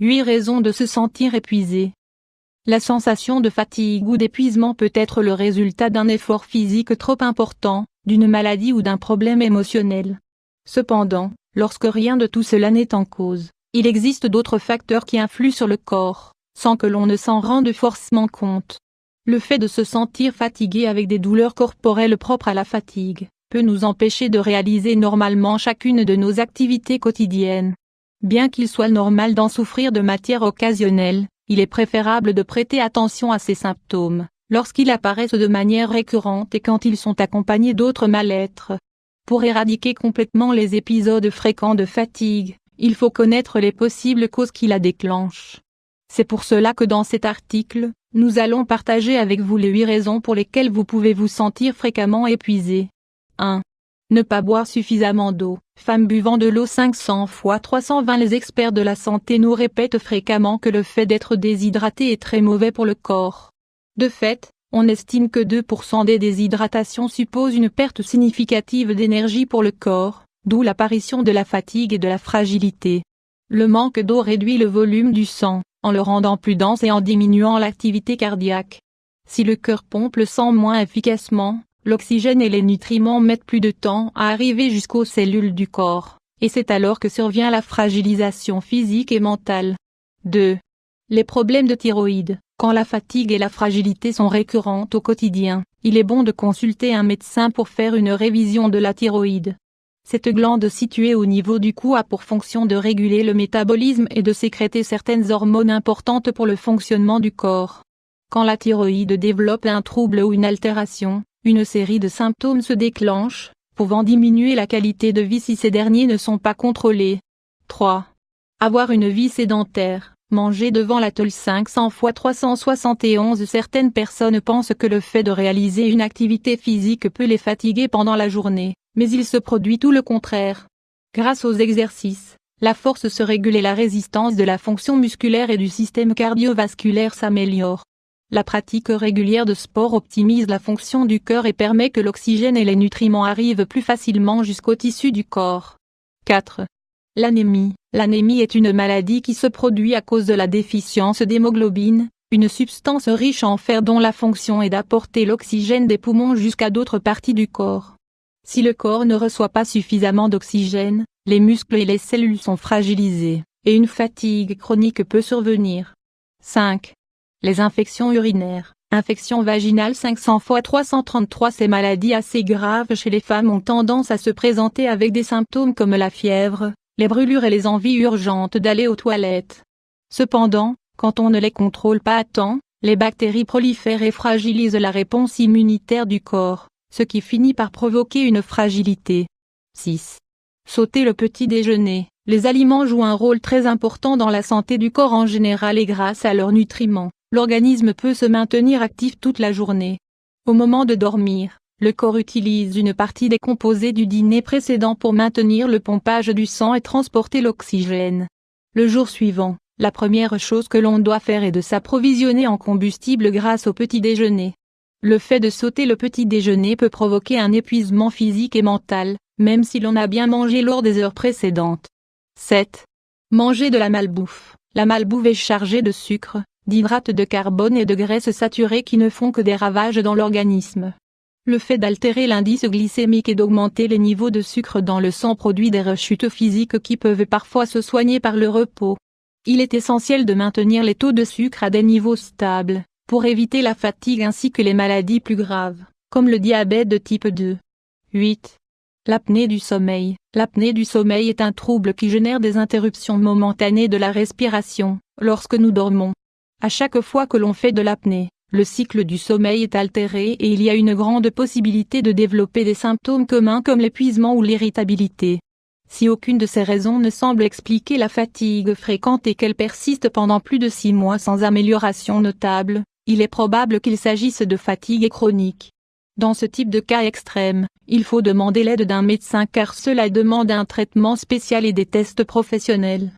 8 raisons de se sentir épuisé. La sensation de fatigue ou d'épuisement peut être le résultat d'un effort physique trop important, d'une maladie ou d'un problème émotionnel. Cependant, lorsque rien de tout cela n'est en cause, il existe d'autres facteurs qui influent sur le corps, sans que l'on ne s'en rende forcément compte. Le fait de se sentir fatigué avec des douleurs corporelles propres à la fatigue, peut nous empêcher de réaliser normalement chacune de nos activités quotidiennes. Bien qu'il soit normal d'en souffrir de manière occasionnelle, il est préférable de prêter attention à ces symptômes, lorsqu'ils apparaissent de manière récurrente et quand ils sont accompagnés d'autres mal-être. Pour éradiquer complètement les épisodes fréquents de fatigue, il faut connaître les possibles causes qui la déclenchent. C'est pour cela que dans cet article, nous allons partager avec vous les 8 raisons pour lesquelles vous pouvez vous sentir fréquemment épuisé. 1. Ne pas boire suffisamment d'eau. Femme buvant de l'eau 500 fois 320. Les experts de la santé nous répètent fréquemment que le fait d'être déshydraté est très mauvais pour le corps. De fait, on estime que 2% des déshydratations supposent une perte significative d'énergie pour le corps, d'où l'apparition de la fatigue et de la fragilité. Le manque d'eau réduit le volume du sang, en le rendant plus dense et en diminuant l'activité cardiaque. Si le cœur pompe le sang moins efficacement, l'oxygène et les nutriments mettent plus de temps à arriver jusqu'aux cellules du corps, et c'est alors que survient la fragilisation physique et mentale. 2. Les problèmes de thyroïde. Quand la fatigue et la fragilité sont récurrentes au quotidien, il est bon de consulter un médecin pour faire une révision de la thyroïde. Cette glande située au niveau du cou a pour fonction de réguler le métabolisme et de sécréter certaines hormones importantes pour le fonctionnement du corps. Quand la thyroïde développe un trouble ou une altération, une série de symptômes se déclenchent, pouvant diminuer la qualité de vie si ces derniers ne sont pas contrôlés. 3. Avoir une vie sédentaire. Manger devant la télé 500 fois 371. Certaines personnes pensent que le fait de réaliser une activité physique peut les fatiguer pendant la journée, mais il se produit tout le contraire. Grâce aux exercices, la force se régule et la résistance de la fonction musculaire et du système cardiovasculaire s'améliore. La pratique régulière de sport optimise la fonction du cœur et permet que l'oxygène et les nutriments arrivent plus facilement jusqu'aux tissus du corps. 4. L'anémie. L'anémie est une maladie qui se produit à cause de la déficience d'hémoglobine, une substance riche en fer dont la fonction est d'apporter l'oxygène des poumons jusqu'à d'autres parties du corps. Si le corps ne reçoit pas suffisamment d'oxygène, les muscles et les cellules sont fragilisés, et une fatigue chronique peut survenir. 5. Les infections urinaires. Infection vaginale 500 fois 333. Ces maladies assez graves chez les femmes ont tendance à se présenter avec des symptômes comme la fièvre, les brûlures et les envies urgentes d'aller aux toilettes. Cependant, quand on ne les contrôle pas à temps, les bactéries prolifèrent et fragilisent la réponse immunitaire du corps, ce qui finit par provoquer une fragilité. 6. Sauter le petit déjeuner. Les aliments jouent un rôle très important dans la santé du corps en général et grâce à leurs nutriments, l'organisme peut se maintenir actif toute la journée. Au moment de dormir, le corps utilise une partie des composés du dîner précédent pour maintenir le pompage du sang et transporter l'oxygène. Le jour suivant, la première chose que l'on doit faire est de s'approvisionner en combustible grâce au petit déjeuner. Le fait de sauter le petit déjeuner peut provoquer un épuisement physique et mental, même si l'on a bien mangé lors des heures précédentes. 7. Manger de la malbouffe. La malbouffe est chargée de sucre, d'hydrates de carbone et de graisses saturées qui ne font que des ravages dans l'organisme. Le fait d'altérer l'indice glycémique et d'augmenter les niveaux de sucre dans le sang produit des rechutes physiques qui peuvent parfois se soigner par le repos. Il est essentiel de maintenir les taux de sucre à des niveaux stables, pour éviter la fatigue ainsi que les maladies plus graves, comme le diabète de type 2. 8. L'apnée du sommeil. L'apnée du sommeil est un trouble qui génère des interruptions momentanées de la respiration, lorsque nous dormons. À chaque fois que l'on fait de l'apnée, le cycle du sommeil est altéré et il y a une grande possibilité de développer des symptômes communs comme l'épuisement ou l'irritabilité. Si aucune de ces raisons ne semble expliquer la fatigue fréquente et qu'elle persiste pendant plus de 6 mois sans amélioration notable, il est probable qu'il s'agisse de fatigue chronique. Dans ce type de cas extrême, il faut demander l'aide d'un médecin car cela demande un traitement spécial et des tests professionnels.